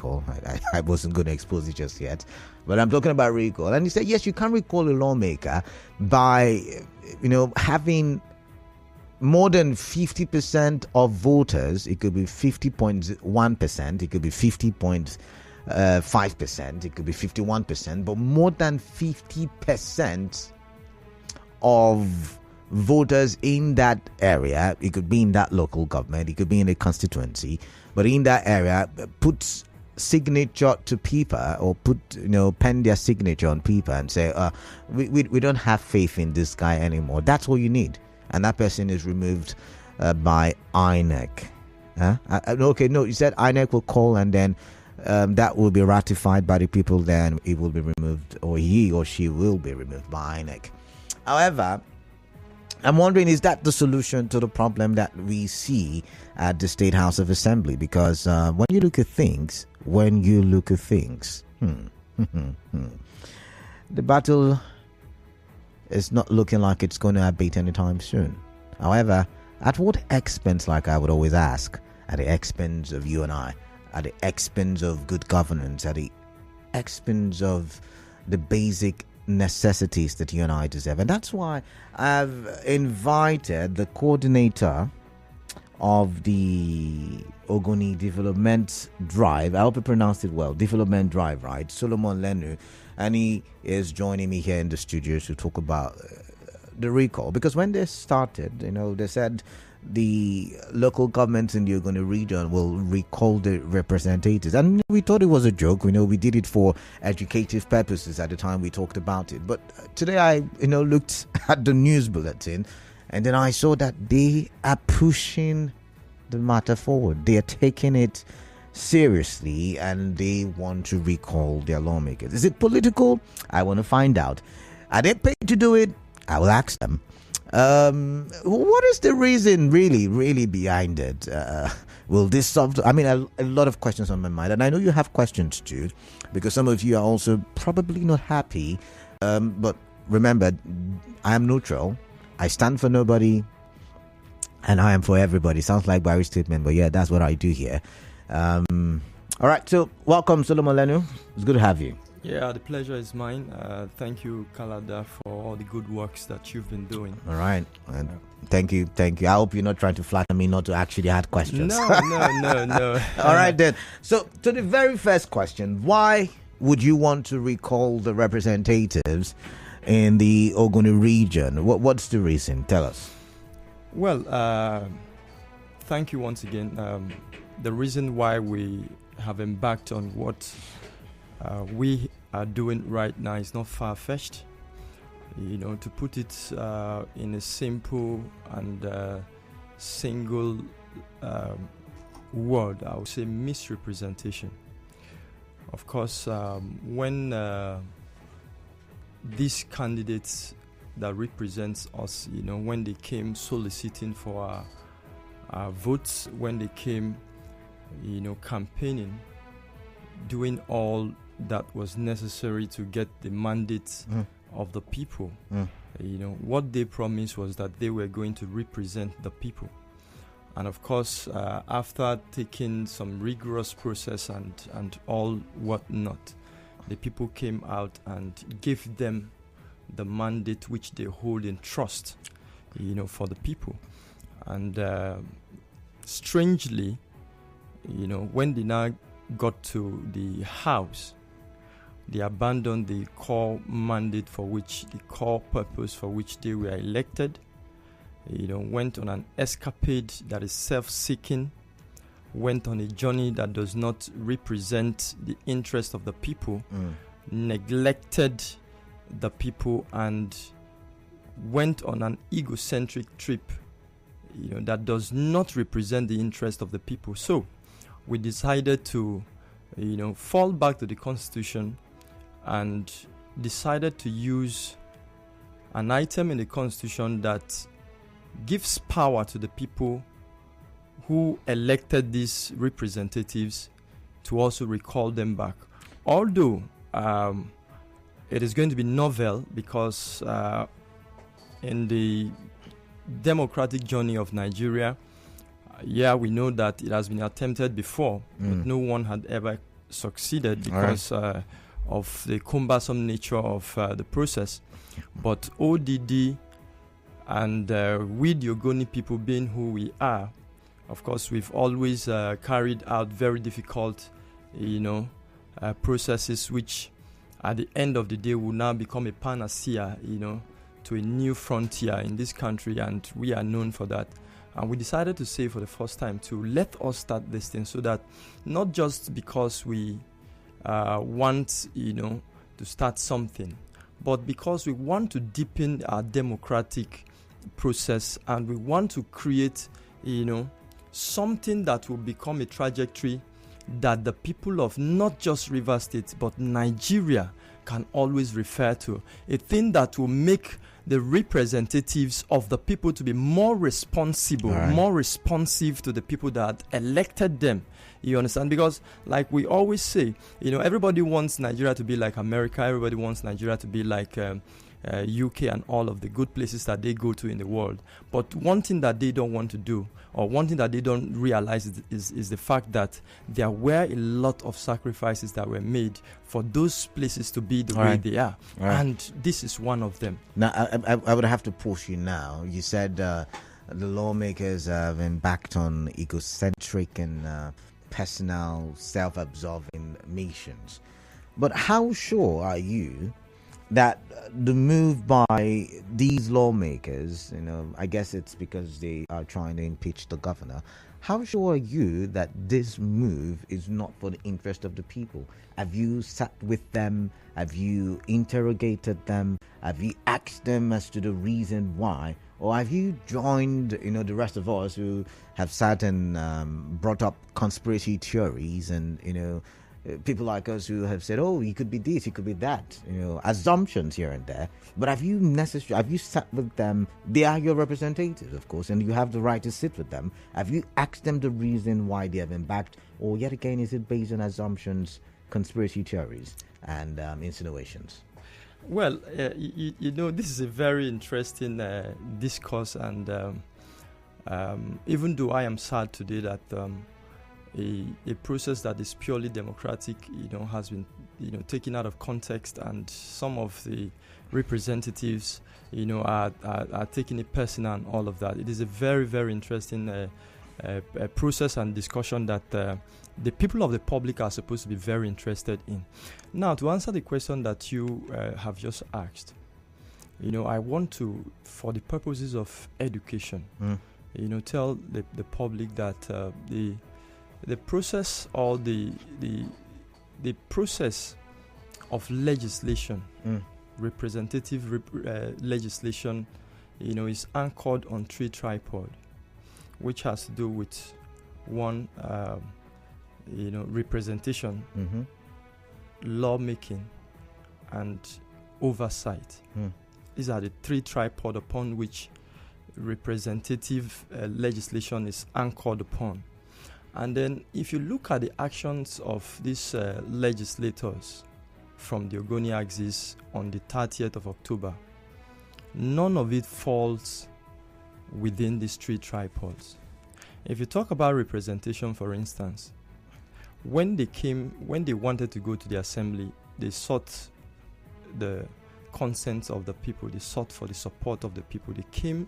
recall. I wasn't going to expose it just yet, but I'm talking about recall. And he said, yes, you can recall a lawmaker by, having more than 50% of voters. It could be 50.1%, it could be 50.5%, it could be 51%, but more than 50% of voters in that area, it could be in that local government, it could be in a constituency, but in that area, puts signature to paper, or pen their signature on paper and say, we don't have faith in this guy anymore. That's all you need. And that person is removed by INEC. Okay, no, you said INEC will call, and then that will be ratified by the people. Then it will be removed, or he or she will be removed by INEC. However, I'm wondering, is that the solution to the problem that we see at the State House of Assembly? Because when you look at things, the battle is not looking like it's going to abate anytime soon. However, at what expense, like I would always ask, at the expense of you and I, at the expense of good governance, at the expense of the basic necessities that you and I deserve? And that's why I've invited the coordinator of the Ogoni Development Drive. I hope I pronounced it well. Development Drive, right? Solomon Lenu. And he is joining me here in the studio to talk about the recall. Because when they started, they said the local governments in the Ogoni region will recall the representatives. And we thought it was a joke. We did it for educative purposes at the time we talked about it. But today I, looked at the news bulletin, and then I saw that they are pushing the matter forward. They are taking it seriously, and they want to recall their lawmakers. Is it political? I want to find out. Are they paid to do it? I will ask them. What is the reason really behind it? Will this solve? I mean, a lot of questions on my mind, and I know you have questions too, because some of you are also probably not happy. But remember, I am neutral. I stand for nobody, and I am for everybody. Sounds like Barry's statement, but yeah, that's what I do here. All right, so welcome, Solomon Lenu. It's good to have you. Yeah, the pleasure is mine. Thank you, Kalada, for all the good works that you've been doing. All right. And thank you. I hope you're not trying to flatter me not to actually ask questions. No. All right, then. So, to the very first question, why would you want to recall the representatives in the Ogoni region? What's the reason? Tell us. Well, thank you once again. The reason why we have embarked on what we are doing right now is not far-fetched. To put it in a simple and single word, I would say misrepresentation. Of course, when these candidates that represents us, when they came soliciting for our votes, when they came, campaigning, doing all that was necessary to get the mandate of the people. What they promised was that they were going to represent the people. And of course, after taking some rigorous process and all whatnot, the people came out and gave them the mandate which they hold in trust, for the people. And strangely, when they now got to the house, they abandoned the core mandate the core purpose for which they were elected. Went on an escapade that is self-seeking, went on a journey that does not represent the interest of the people, neglected the people, and went on an egocentric trip, that does not represent the interest of the people. So we decided to, fall back to the Constitution and decided to use an item in the Constitution that gives power to the people who elected these representatives to also recall them back. Although it is going to be novel because in the democratic journey of Nigeria, we know that it has been attempted before, but no one had ever succeeded because of the cumbersome nature of the process. But ODD and we, the Ogoni people, being who we are, of course, we've always carried out very difficult, processes, which at the end of the day will now become a panacea, to a new frontier in this country, and we are known for that. And we decided to say for the first time to let us start this thing, so that not just because we want, to start something, but because we want to deepen our democratic process, and we want to create, something that will become a trajectory that the people of not just Rivers State but Nigeria can always refer to. A thing that will make the representatives of the people to be more responsible, more responsive to the people that elected them. You understand? Because like we always say, everybody wants Nigeria to be like America. Everybody wants Nigeria to be like UK and all of the good places that they go to in the world. But one thing that they don't want to do, or one thing that they don't realize, is the fact that there were a lot of sacrifices that were made for those places to be the way they are. And this is one of them. Now, I would have to push you now. You said the lawmakers have embarked on egocentric and personal, self-absorbing missions. But how sure are you that the move by these lawmakers, I guess it's because they are trying to impeach the governor, how sure are you that this move is not for the interest of the people? Have you sat with them? Have you interrogated them? Have you asked them as to the reason why? Or have you joined, the rest of us who have sat and brought up conspiracy theories and, people like us who have said, oh, he could be this, he could be that, assumptions here and there. But have you sat with them? They are your representatives, of course, and you have the right to sit with them. Have you asked them the reason why they have been backed? Or yet again, is it based on assumptions, conspiracy theories, and insinuations? Well, this is a very interesting discourse, and even though I am sad today that a process that is purely democratic, has been, taken out of context, and some of the representatives, are taking it personal and all of that. It is a very, very interesting process and discussion that the people of the public are supposed to be very interested in. Now, to answer the question that you have just asked, I want to, for the purposes of education, tell the public that the process, or the process of legislation, representative legislation, is anchored on 3 tripods, which has to do with one, representation, lawmaking, and oversight. These are the 3 tripods upon which representative legislation is anchored upon. And then if you look at the actions of these legislators from the Ogoni axis on the 30th of October, none of it falls within these 3 tripods. If you talk about representation, for instance, when they wanted to go to the assembly, they sought the consent of the people, they sought for the support of the people. They came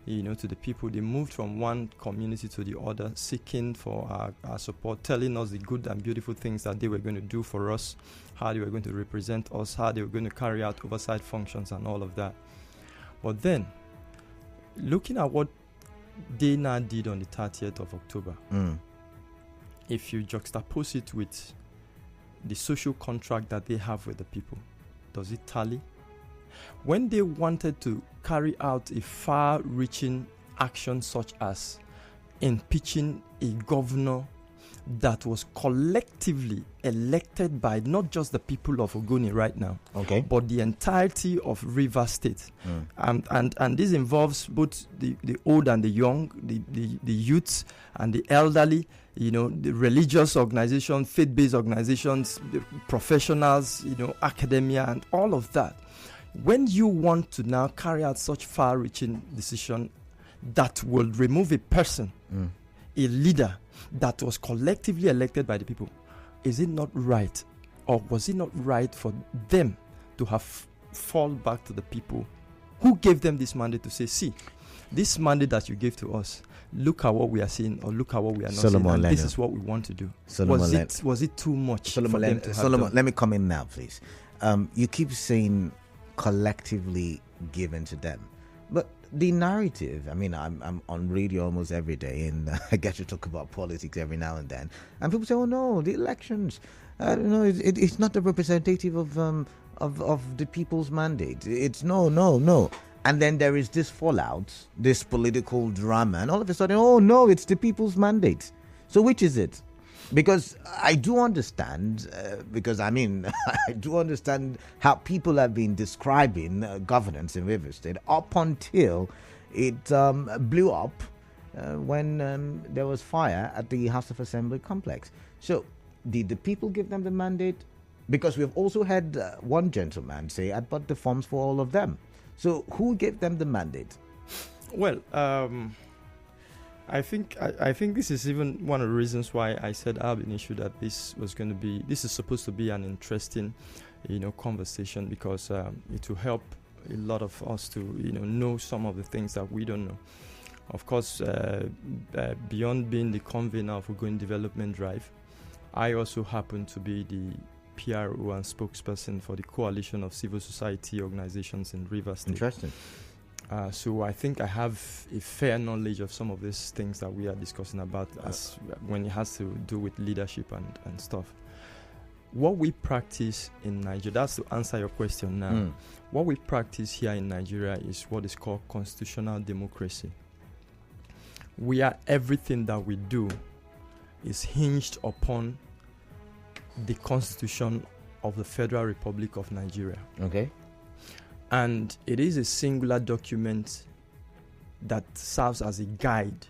to the people. They moved from one community to the other, seeking for our support, telling us the good and beautiful things that they were going to do for us, how they were going to represent us, how they were going to carry out oversight functions and all of that. But then, looking at what they now did on the 30th of October, if you juxtapose it with the social contract that they have with the people, does it tally? When they wanted to carry out a far-reaching action such as impeaching a governor that was collectively elected by not just the people of Ogoni right now, but the entirety of Rivers State. And this involves both the old and the young, the youths and the elderly, the religious organizations, faith-based organizations, the professionals, academia, and all of that. When you want to now carry out such far-reaching decision that will remove a person, a leader that was collectively elected by the people, is it not right, or was it not right for them to have fall back to the people who gave them this mandate to say, see, this mandate that you gave to us, look at what we are seeing, or look at what we are not seeing, and this is what we want to do. Was it too much for them to have done? Let me come in now, please. You keep saying collectively given to them, but the narrative, I mean, I'm on radio almost every day, and I get to talk about politics every now and then, and people say, oh no, the elections, it's not the representative of the people's mandate. It's no. And then there is this fallout, this political drama, and all of a sudden, oh no, it's the people's mandate. So which is it? Because I do understand, I do understand how people have been describing governance in Rivers State up until it blew up when there was fire at the House of Assembly complex. So did the people give them the mandate? Because we've also had one gentleman say, I bought the forms for all of them. So who gave them the mandate? Well, I think this is even one of the reasons why I said ab initio that this is supposed to be an interesting, conversation, because it will help a lot of us to, know some of the things that we don't know. Of course, beyond being the convener of Ogoni Development Drive, I also happen to be the PRO and spokesperson for the coalition of civil society organizations in Rivers State. Interesting. So I think I have a fair knowledge of some of these things that we are discussing about when it has to do with leadership and stuff. What we practice in Nigeria, that's to answer your question now. What we practice here in Nigeria is what is called constitutional democracy. Everything that we do is hinged upon the Constitution of the Federal Republic of Nigeria. Okay. And it is a singular document that serves as a guide,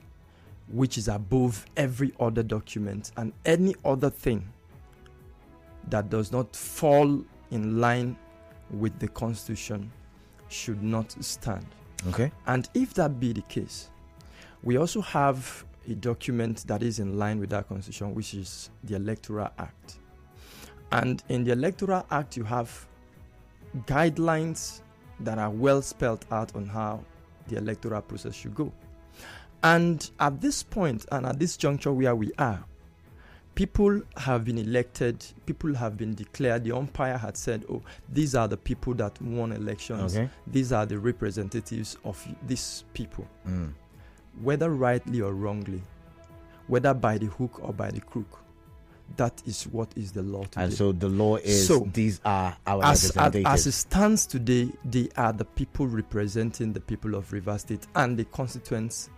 which is above every other document, and any other thing that does not fall in line with the Constitution should not stand. Okay. And if that be the case, we also have a document that is in line with that Constitution, which is the Electoral Act. And in the Electoral Act, you have guidelines that are well spelled out on how the electoral process should go. And at this point, and at this juncture where we are, people have been elected, people have been declared, the umpire had said, oh, these are the people that won elections, these are the representatives of these people. Whether rightly or wrongly, whether by the hook or by the crook, that is what is the law today. And so the law is, these are our representatives. As it stands today, they are the people representing the people of Rivers State and the constituents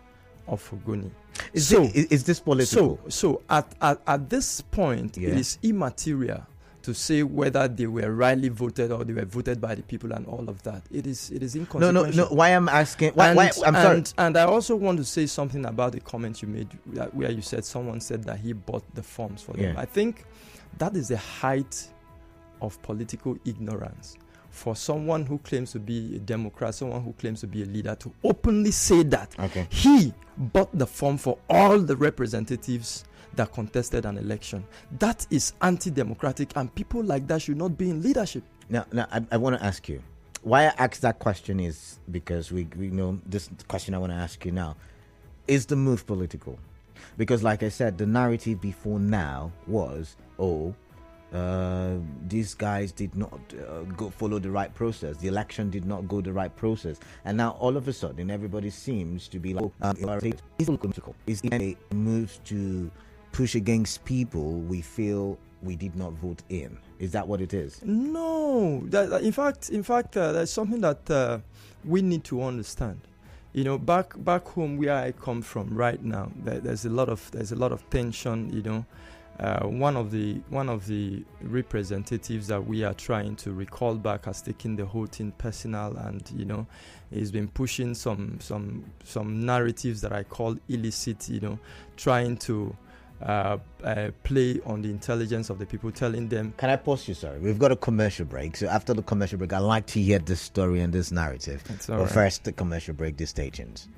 of Ogoni. Is this political? So at this point, it is immaterial to say whether they were rightly voted or they were voted by the people and all of that. It is inconsequential. No. Why I'm asking? Why I'm sorry. And I also want to say something about the comment you made, where you said someone said that he bought the forms for them. I think that is the height of political ignorance for someone who claims to be a Democrat, someone who claims to be a leader, to openly say that he bought the form for all the representatives that contested an election. That is anti-democratic, and people like that should not be in leadership. Now I want to ask you, why I asked that question is because we know this question I want to ask you now. Is the move political? Because like I said, the narrative before now was, these guys did not follow the right process. The election did not go the right process. And now all of a sudden, everybody seems to be like, it's political. It's a move to push against people we feel we did not vote in. Is that what it is? No. In fact, there's something that we need to understand. Back home where I come from right now, there's a lot of tension. One of the representatives that we are trying to recall back has taken the whole thing personal, and he's been pushing some narratives that I call illicit. Trying to play on the intelligence of the people, telling them. Can I pause you, sorry? We've got a commercial break. So after the commercial break, I'd like to hear this story and this narrative. But first, the commercial break, the stations.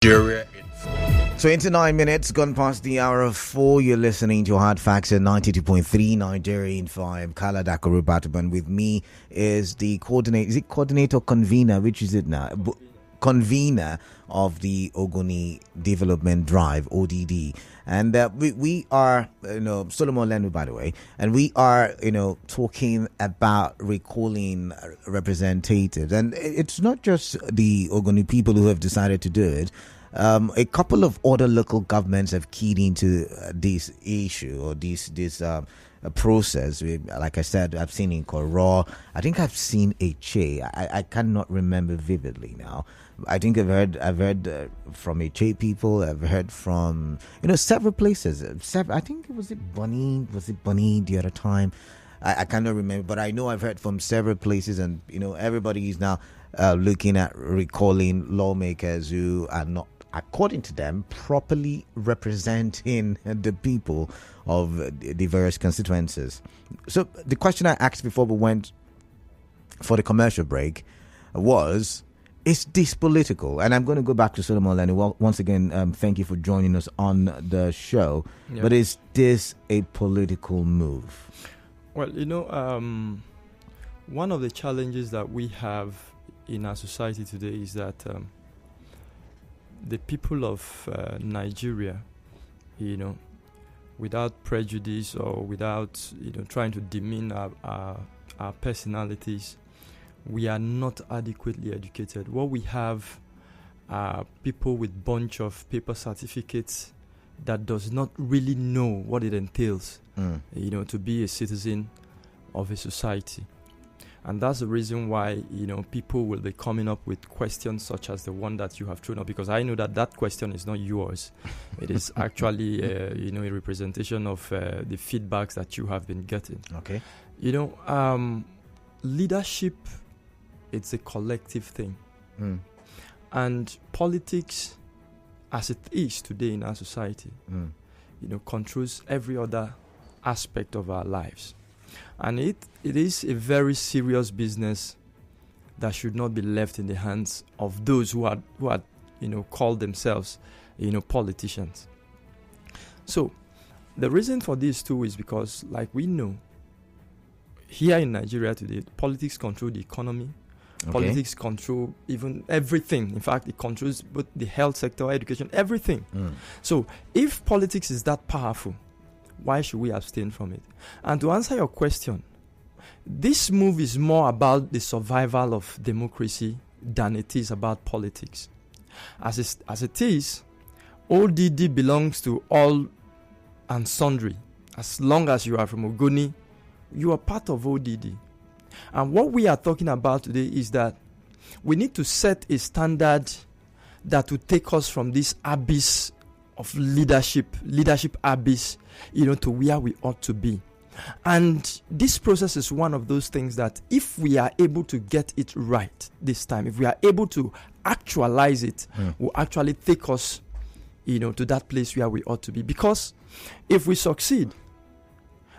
Nigeria Info. 29 minutes gone past the hour of 4. You're listening to Hard Facts at 92.3 Nigeria Info. I'm Kala Dakarubataban. With me is the coordinator. Is it coordinator convener? Which is it now? Convener of the Ogoni Development Drive, ODD. And we are, Solomon Lenu, by the way, and we are, talking about recalling representatives. And it's not just the Ogoni people who have decided to do it. A couple of other local governments have keyed into this issue or this process. Like I said, I've seen in Koro. I think I've seen Eche. I cannot remember vividly now. I think I've heard from Eche people. I've heard from several places. I think was it Bunny the other time. I cannot remember, but I know I've heard from several places, and everybody is now looking at recalling lawmakers who are not, according to them, properly representing the people of the various constituencies. So the question I asked before we went for the commercial break was, is this political? And I'm going to go back to Solomon Lenu. Well, once again, thank you for joining us on the show. Yeah. But is this a political move? Well, one of the challenges that we have in our society today is that the people of Nigeria, without prejudice or without trying to demean our personalities, we are not adequately educated. What we have are people with bunch of paper certificates that does not really know what it entails, to be a citizen of a society. And that's the reason why, people will be coming up with questions such as the one that you have thrown up, because I know that question is not yours. It is actually, a representation of the feedbacks that you have been getting. Okay. Leadership, it's a collective thing. And politics, as it is today in our society, controls every other aspect of our lives. And it is a very serious business that should not be left in the hands of those who are call themselves, politicians. So the reason for this too is because, like we know, here in Nigeria today, politics control the economy. Okay. Politics control even everything. In fact, it controls both the health sector, education, everything. So if politics is that powerful, why should we abstain from it? And to answer your question, this move is more about the survival of democracy than it is about politics. As it is, ODD belongs to all and sundry. As long as you are from Ogoni, you are part of ODD. And what we are talking about today is that we need to set a standard that will take us from this abyss of leadership abyss, to where we ought to be. And this process is one of those things that if we are able to get it right this time, if we are able to actualize it, will actually take us, to that place where we ought to be. Because if we succeed,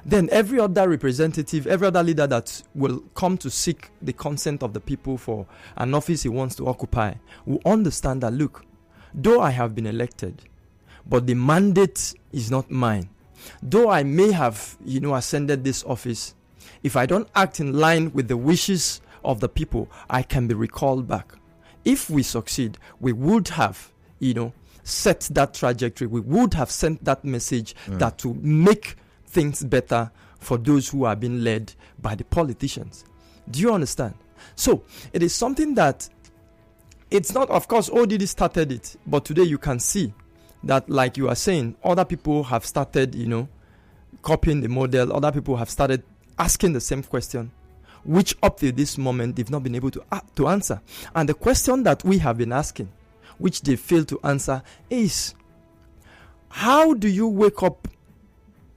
then every other representative, every other leader that will come to seek the consent of the people for an office he wants to occupy will understand that, look, though I have been elected, but the mandate is not mine. Though I may have, ascended this office, if I don't act in line with the wishes of the people, I can be recalled back. If we succeed, we would have, set that trajectory. We would have sent that message that to make things better for those who are being led by the politicians. Do you understand? So it is something that it's not, of course, ODD started it, but today you can see that, like you are saying, other people have started, copying the model. Other people have started asking the same question, which up to this moment they've not been able to answer. And the question that we have been asking, which they fail to answer, is how do you wake up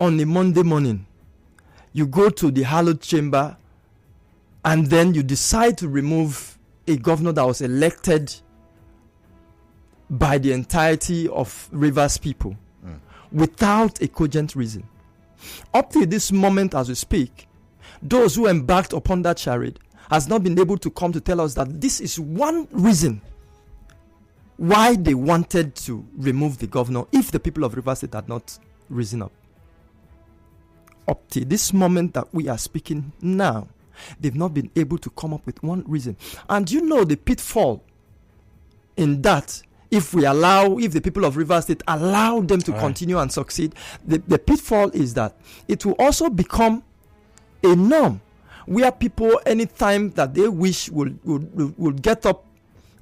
on a Monday morning, you go to the hallowed chamber, and then you decide to remove a governor that was elected by the entirety of Rivers people without a cogent reason? Up to this moment as we speak, those who embarked upon that charade has not been able to come to tell us that this is one reason why they wanted to remove the governor if the people of Rivers State had not risen up. Up to this moment that we are speaking now, they've not been able to come up with one reason. And you know the pitfall in that, if the people of Rivers State allow them to continue and succeed, the pitfall is that it will also become a norm where people, anytime that they wish, will get up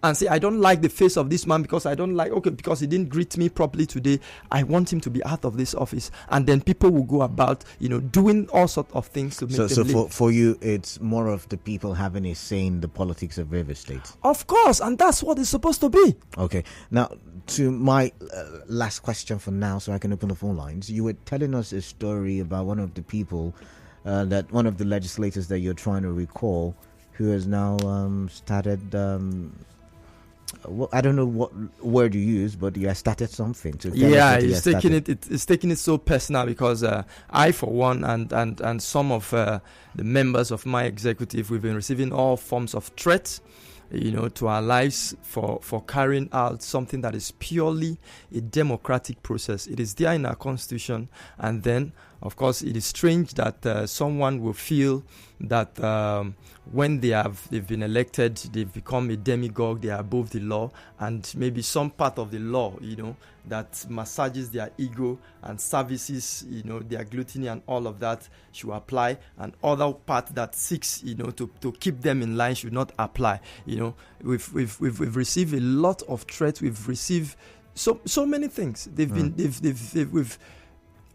and say, I don't like the face of this man because because he didn't greet me properly today. I want him to be out of this office. And then people will go about, doing all sorts of things to make them leave. So for you, it's more of the people having a say in the politics of River State. Of course, and that's what it's supposed to be. Okay. Now, to my last question for now, so I can open the phone lines. You were telling us a story about one of the people, that one of the legislators that you're trying to recall, who has now started... I don't know what word you use, but you have started something. It's taking it so personal because I, for one, and some of the members of my executive, we've been receiving all forms of threats, to our lives for carrying out something that is purely a democratic process. It is there in our constitution, and then, of course, it is strange that someone will feel that when they've been elected, they've become a demagogue, they are above the law, and maybe some part of the law, that massages their ego and services, their gluttony and all of that should apply, and other part that seeks, to keep them in line should not apply. We've received a lot of threats. We've received so many things.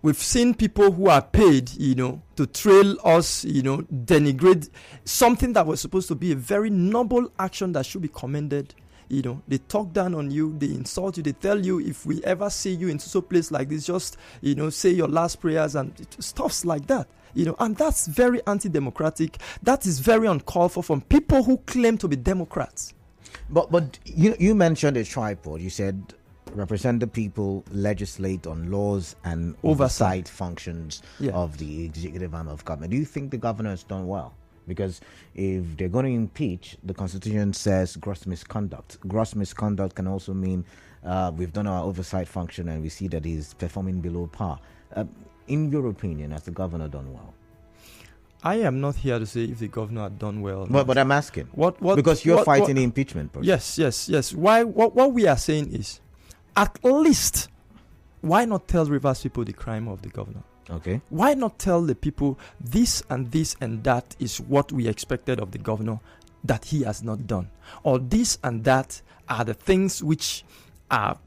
We've seen people who are paid, to trail us, denigrate something that was supposed to be a very noble action that should be commended. They talk down on you, they insult you, they tell you, if we ever see you in so place like this, just, say your last prayers and stuffs like that. And that's very anti-democratic. That is very uncalled for from people who claim to be Democrats. But you mentioned a tripod. You said represent the people, legislate on laws and oversight functions of the executive arm of government. Do you think the governor has done well? Because if they're going to impeach, the Constitution says gross misconduct. Gross misconduct can also mean we've done our oversight function and we see that he's performing below par. In your opinion, has the governor done well? I am not here to say if the governor had done well. But I'm asking. Because you're fighting the impeachment process. Yes. What we are saying is, at least, why not tell Rivers people the crime of the governor? Okay. Why not tell the people this and that is what we expected of the governor that he has not done? Or this and that are the things which are,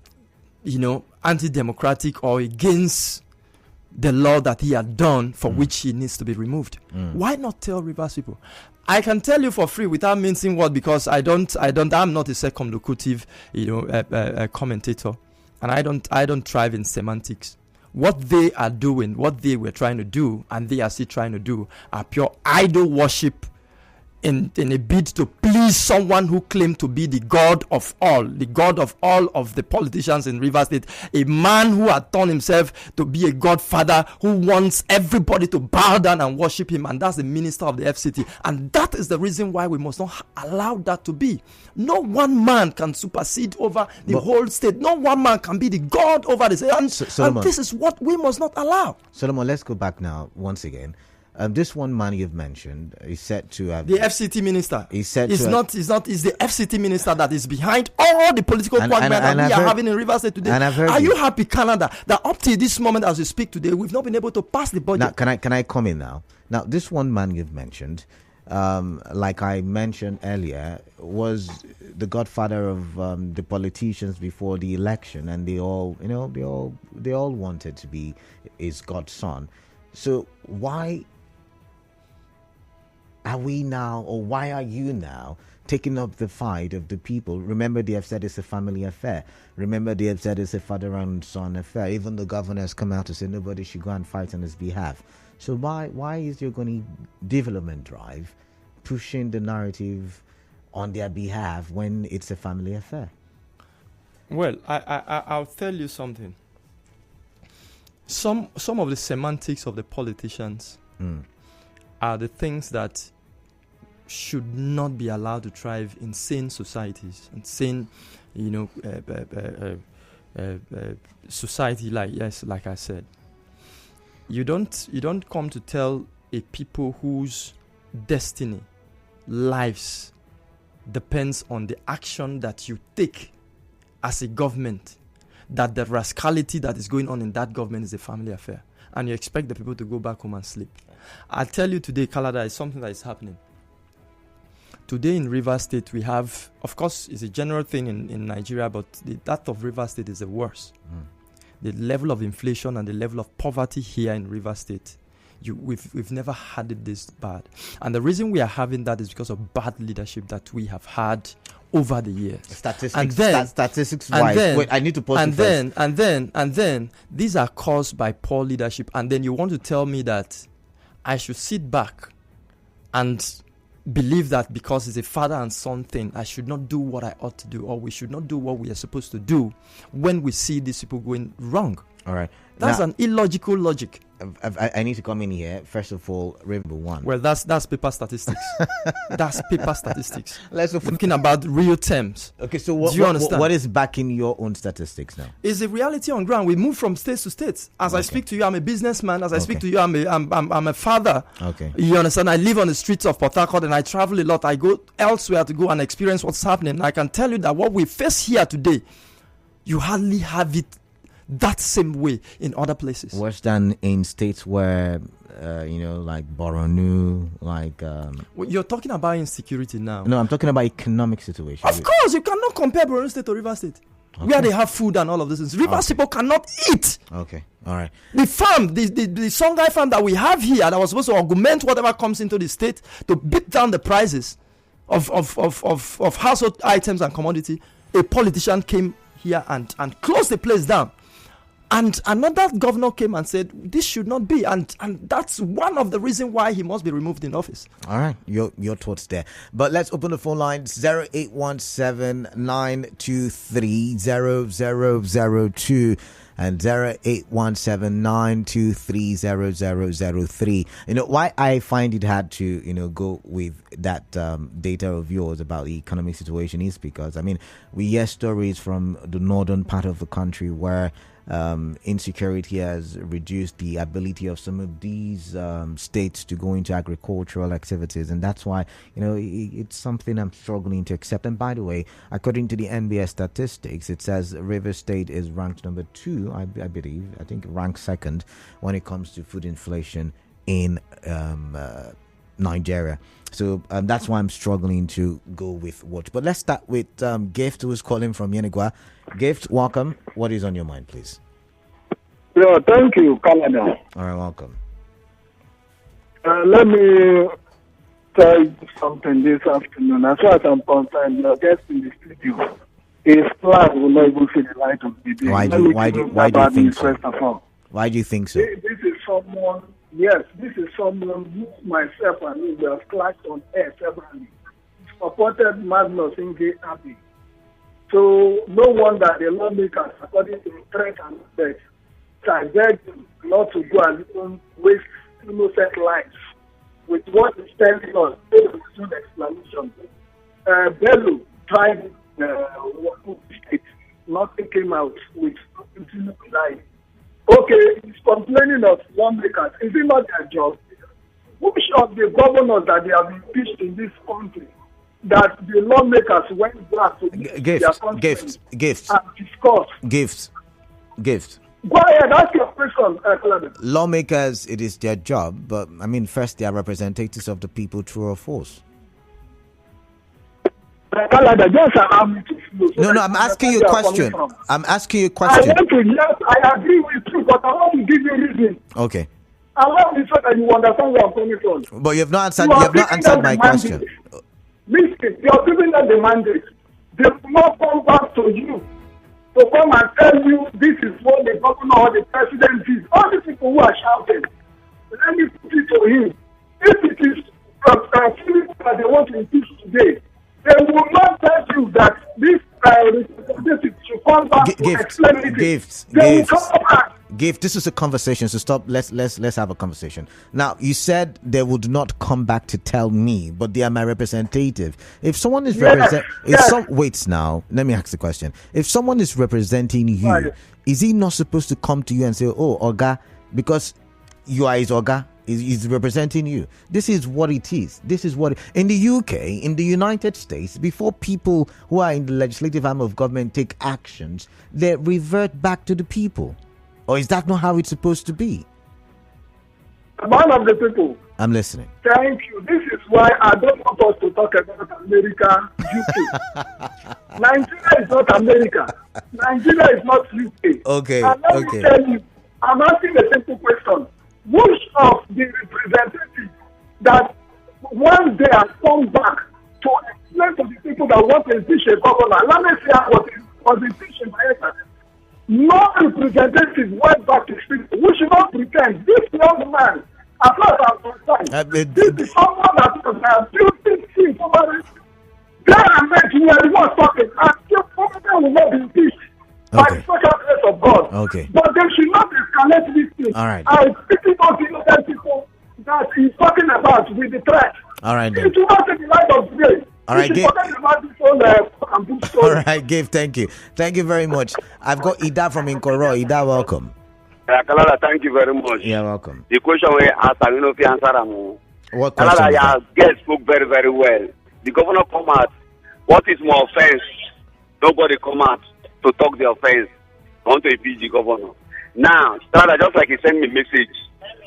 anti-democratic or against the law that he had done for which he needs to be removed. Why not tell Rivers people? I can tell you for free without mincing word, because I'm not a circumlocutive, commentator, and I don't thrive in semantics. What they are doing, what they were trying to do, and they are still trying to do, are pure idol worship in a bid to please someone who claimed to be the God of all of the politicians in Rivers State, a man who had turned himself to be a godfather who wants everybody to bow down and worship him, and that's the minister of the FCT. And that is the reason why we must not allow that to be. No one man can supersede over the whole state. No one man can be the God over the state. And this is what we must not allow. Solomon, let's go back now once again. This one man you've mentioned is said to have... The FCT minister. He's the FCT minister that is behind all the political quagmire that we are having in Rivers State today. Are you happy, Canada, that up to this moment as we speak today, we've not been able to pass the budget? Now, can I come in now? Now, this one man you've mentioned, like I mentioned earlier, was the godfather of the politicians before the election, and they all wanted to be his godson. So why are you now taking up the fight of the people? Remember, they have said it's a family affair. Remember, they have said it's a father and son affair. Even the governor has come out to say nobody should go and fight on his behalf. So why is your development drive pushing the narrative on their behalf when it's a family affair? Well, I'll tell you something. Some of the semantics of the politicians are the things that should not be allowed to thrive in sane societies and sane, society. Like I said, you don't come to tell a people whose destiny, lives, depends on the action that you take as a government, that the rascality that is going on in that government is a family affair, and you expect the people to go back home and sleep. I'll tell you today, Canada, is something that is happening. Today in Rivers State, we have, of course, it's a general thing in Nigeria, but that of Rivers State is the worst. The level of inflation and the level of poverty here in Rivers State, we've never had it this bad. And the reason we are having that is because of bad leadership that we have had over the years. Statistics-wise, wait, I need to pause and then these are caused by poor leadership. And then you want to tell me that I should sit back and believe that because it's a father and son thing, I should not do what I ought to do, or we should not do what we are supposed to do when we see these people going wrong. All right. That's an illogical logic. I need to come in here. First of all, River One. Well, that's paper statistics. That's paper statistics. Let's thinking about real terms. Okay, so what is backing your own statistics now? It's a reality on ground. We move from state to state. As I speak to you, I'm a businessman. As I speak to you, I'm a father. Okay. You understand? I live on the streets of Port Harcourt and I travel a lot. I go elsewhere to go and experience what's happening. I can tell you that what we face here today, you hardly have it that same way in other places. Worse than in states where, like Borno, like... Well, you're talking about insecurity now. No, I'm talking about economic situation. Of course, you cannot compare Borno State to Rivers State. Okay. Where they have food and all of this. Rivers people cannot eat. Okay, all right. The farm, the Songhai farm that we have here that was supposed to augment whatever comes into the state to beat down the prices of household items and commodity, a politician came here and closed the place down. And another governor came and said, this should not be. And that's one of the reasons why he must be removed in office. All right. Your thoughts there. But let's open the phone lines. 0817-923-0002 and 0817-923-0003. Why I find it hard to, go with that data of yours about the economic situation is because, we hear stories from the northern part of the country where insecurity has reduced the ability of some of these states to go into agricultural activities, and that's why it's something I'm struggling to accept. And by the way, according to the NBS statistics, it says Rivers State is ranked number 2, I believe. I think ranked second when it comes to food inflation in Nigeria. So that's why I'm struggling to go with what. But let's start with Gift, who is calling from Yenigua. Gift, welcome. What is on your mind, please? Yeah, thank you, Canada. All right, welcome. Let me tell you something this afternoon. As far as I'm concerned, your guest in the studio, his plan will not even see the light of the day. Why do you think so? First of all. Why do you think so? This is someone who myself and me have clashed on air severally. Supported Magnus Inge Abbey. So no wonder the lawmakers, according to threat and death, I beg you not to go and even waste innocent lives with what is telling us. Soon explanation. Bello tried state. Nothing came out with life. Okay, he's complaining of lawmakers. Is it not their job? Which of the governors that they have impeached in this country that the lawmakers went back to their constituents and discussed? Gifts. Go ahead, ask your question, Clement. Lawmakers, it is their job, but first they are representatives of the people, true or false? No, I'm asking you a question. I agree with you, but I want to give you a reason. Okay. I want to say that you understand where I'm coming from. But you have not answered. You have not answered my question. Listen, you are giving them the mandate. They will not come back to you to come and tell you this is what the governor or the president did. All the people who are shouting, let me put it to him. If it is that they want to impeach today, they will not tell you that this representative should come back to explain it. They will come back Give, this is a conversation, so stop. Let's have a conversation. Now, you said they would not come back to tell me, but they are my representative. If someone is wait now, let me ask the question. If someone is representing you, is he not supposed to come to you and say, "Oh, Oga," because you are his Oga? Is representing you. This is what it is. This is what in the UK, in the United States, before people who are in the legislative arm of government take actions, they revert back to the people. Or is that not how it's supposed to be? One of the people. I'm listening. Thank you. This is why I don't want us to talk about America, UK. Nigeria is not America. Nigeria is not UK. Okay. And let me tell you, I'm asking a simple question. Which of the representatives that one day has come back to explain to the people that want to impeach a governor? Let me see what is impeaching by essence. No representative went back to speak. We should not pretend. This young man, as far as I'm concerned, this is someone that has built this thing over it. There and then we are the ones talking. And still, government will not be impeached. By the special grace of God. Okay. But they should not escalate this thing. All right. I speaking of innocent people that he's talking about with the threat. All right. It will not take the light of today. All right, Gabe. All right, Gabe, thank you. Thank you very much. I've got Ida from Inkoro. Ida, welcome. Kalala, thank you very much. Yeah, welcome. The question we asked, I don't know if you answer them. What question? Kalala, your guest spoke very, very well. The governor come out. What is more offense? Nobody come out to talk the offense. I want to impeach the governor. Now, Strada, just like he sent me a message,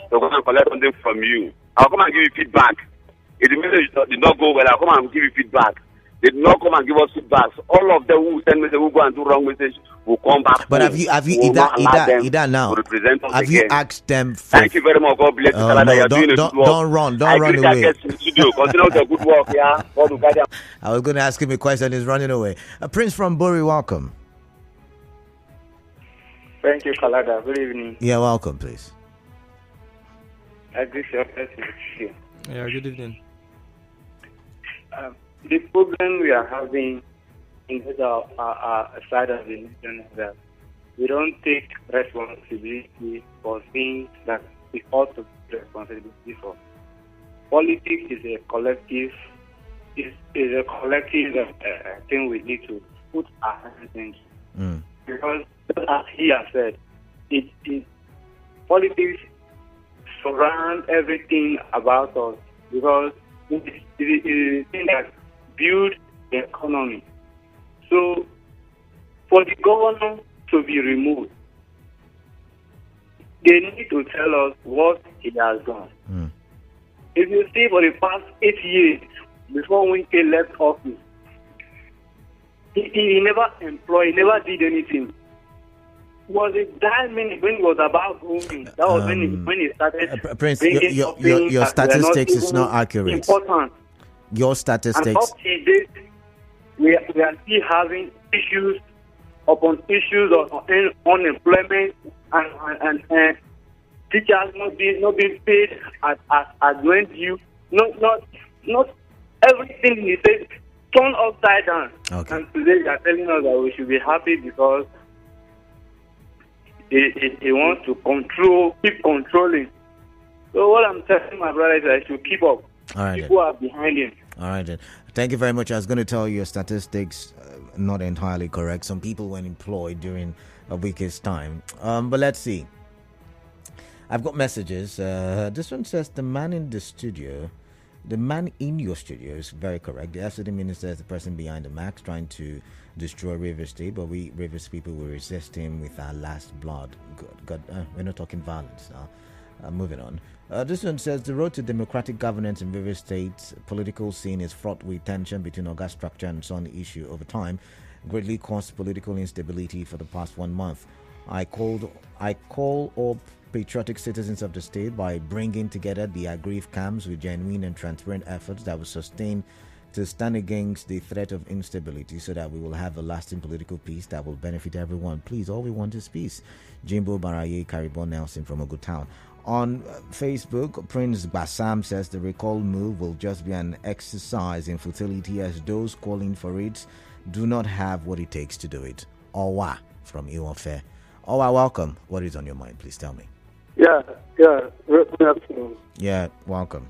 they're going to collect something from you. I'll come and give you feedback. If the message did not go well, I'll come and give you feedback. They did not come and give us feedback. So all of them who send message, who go and do wrong message, will come back. But have you Ida now? Have you asked them? Thank you very much. God bless you. No, don't run away. Continue the good work. Yeah. God will guide them. I was going to ask him a question. He's running away. Prince from Buri, welcome. Thank you, Kalada. Good evening. Yeah, welcome, please. I greet your first here. Yeah, good evening. The problem we are having in the side of the nation is that we don't take responsibility for things that we ought to take responsibility for. Politics is a collective. Is a collective thing we need to put our hands into. Because, as he has said, politics surround everything about us because it is the thing that build the economy. So, for the governor to be removed, they need to tell us what he has done. If you see for the past 8 years before Winke left office, he never employed, never did anything. Was it that many when it was about grooming? That was when he started. Prince, your statistics is not accurate. Important. Your statistics. And up to date, we are still having issues upon issues of unemployment and teachers not being paid as when due. Not everything he said turned upside down. Okay. And today they are telling us that we should be happy because he wants to keep controlling. So what I'm telling my brother is that I should keep up. All right. People are behind him. All right, then. Thank you very much. I was going to tell you your statistics not entirely correct. Some people were employed during a week's time. But let's see. I've got messages. This one says the man in your studio is very correct. The FCD minister is the person behind the max trying to destroy Rivers State, but we Rivers people will resist him with our last blood. God, we're not talking violence now. Moving on. This one says the road to democratic governance in Rivers State's political scene is fraught with tension between August structure and Son issue over time, greatly caused political instability for the past 1 month. I call all patriotic citizens of the state by bringing together the aggrieved camps with genuine and transparent efforts that will sustain to stand against the threat of instability so that we will have a lasting political peace that will benefit everyone. Please, all we want is peace. Jimbo Baraye Karibon Nelson from Ogutown. On Facebook, Prince Bassam says the recall move will just be an exercise in futility as those calling for it do not have what it takes to do it. Owa from Iwafe. Owa, welcome. What is on your mind? Please tell me. Yeah. Good afternoon. Yeah, welcome.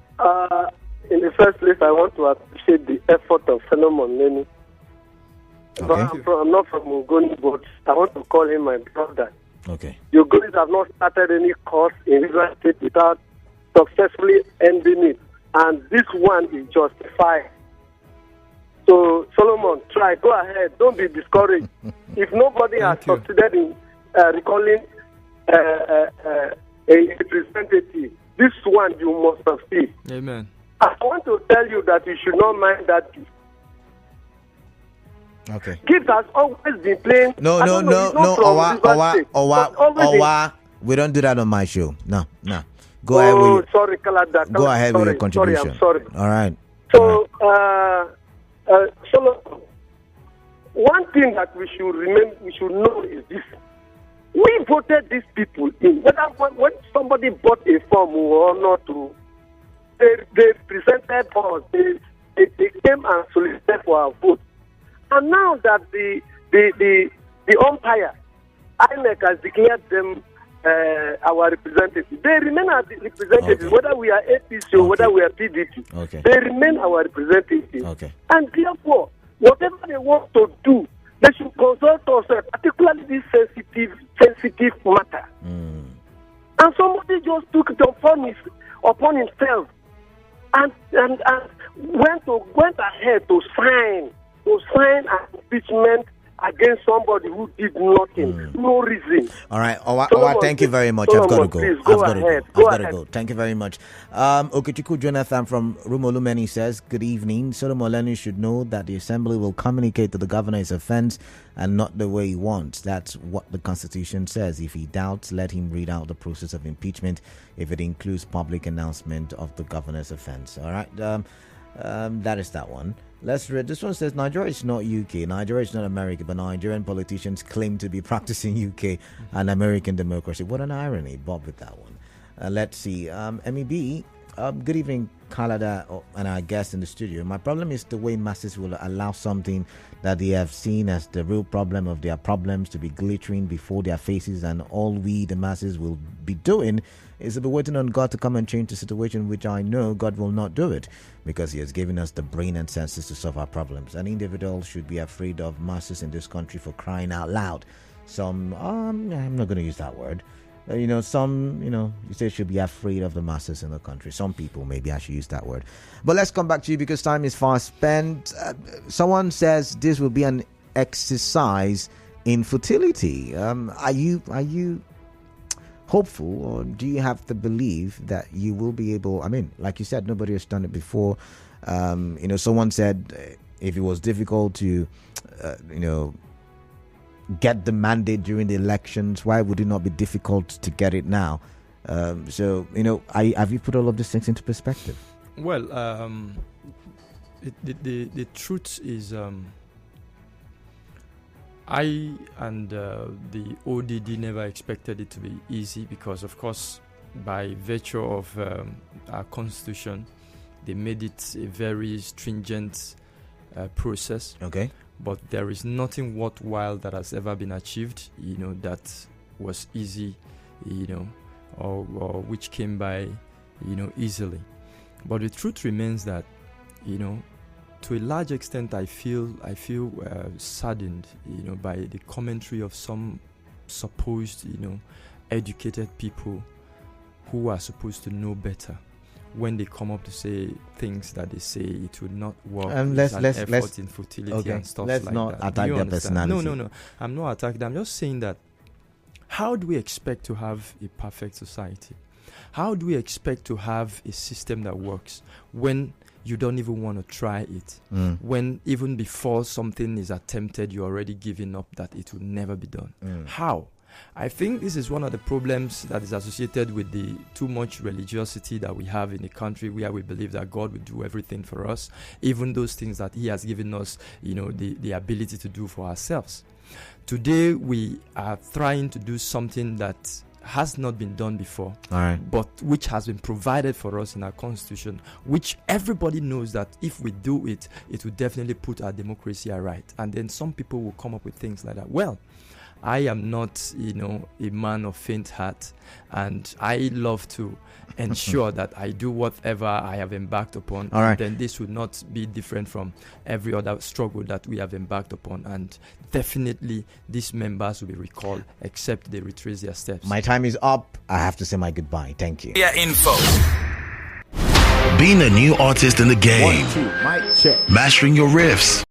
In the first place, I want to appreciate the effort of Solomon Lenny. Okay. I'm not from Ogoni, but I want to call him my brother. Okay. The Ogonis have not started any course in River State without successfully ending it. And this one is justified. So, Solomon, try. Go ahead. Don't be discouraged. If nobody has succeeded in recalling a representative, this one you must succeed. Amen. I want to tell you that you should not mind that gift. Okay. Gift has always been playing. No. Owa. We don't do that on my show. No. Go ahead with sorry, Kalada. Go ahead with your contribution. I'm sorry. All right. So, one thing that we should know is this: we voted these people in. Whether when somebody bought a form or not, they presented us. They came and solicited for our vote. And now that the umpire, INEC, has declared them our representatives, they remain our representatives, whether we are APC or whether we are PDP. Okay. They remain our representatives. Okay. And therefore, whatever they want to do, they should consult us, particularly this sensitive matter. And somebody just took it upon himself and went ahead to sign an impeachment against somebody who did nothing, no reason. All right, Owa, thank you very much. I've got to go. I've got to go. Thank you very much. Okechukwu Jonathan from Rumolumeni says, good evening. Solomon Lenny should know that the Assembly will communicate to the governor his offense and not the way he wants. That's what the Constitution says. If he doubts, let him read out the process of impeachment if it includes public announcement of the governor's offense. All right, that is that one. Let's read. This one says, Nigeria is not UK. Nigeria is not America, but Nigerian politicians claim to be practicing UK and American democracy. What an irony, Bob, with that one. Let's see. MEB, good evening, Kalada, and our guest in the studio. My problem is the way masses will allow something that they have seen as the real problem of their problems to be glittering before their faces, and all we, the masses, will be doing is to be waiting on God to come and change the situation, which I know God will not do it because he has given us the brain and senses to solve our problems. An individual should be afraid of masses in this country, for crying out loud. Some, I'm not going to use that word. Some, you say should be afraid of the masses in the country. Some people, maybe I should use that word. But let's come back to you because time is fast spent. Someone says this will be an exercise in futility. Are you hopeful, or do you have the belief that you will be able? I mean, like you said, nobody has done it before. Someone said if it was difficult to, get the mandate during the elections, why would it not be difficult to get it now? Have you put all of these things into perspective? Well, the truth is, I and the ODD never expected it to be easy because, of course, by virtue of our constitution, they made it a very stringent process. Okay. But there is nothing worthwhile that has ever been achieved, that was easy, or which came by, easily. But the truth remains that, to a large extent, I feel saddened, by the commentary of some supposed, educated people who are supposed to know better. When they come up to say things that they say it will not work, let's in futility and stuff like that. Let's not attack their personality. No. I'm not attacking them. I'm just saying that how do we expect to have a perfect society? How do we expect to have a system that works when you don't even want to try it? When even before something is attempted, you're already giving up that it will never be done. How? I think this is one of the problems that is associated with the too much religiosity that we have in the country, where we believe that God will do everything for us, even those things that he has given us, the ability to do for ourselves. Today, we are trying to do something that has not been done before, but which has been provided for us in our constitution, which everybody knows that if we do it, it will definitely put our democracy aright. And then some people will come up with things like that. Well, I am not, a man of faint heart, and I love to ensure that I do whatever I have embarked upon. All right. Then this would not be different from every other struggle that we have embarked upon, and definitely these members will be recalled except they retrace their steps. My time is up. I have to say my goodbye. Thank you. Yeah, info. Being a new artist in the game, 1, 2, mic check. mastering your riffs,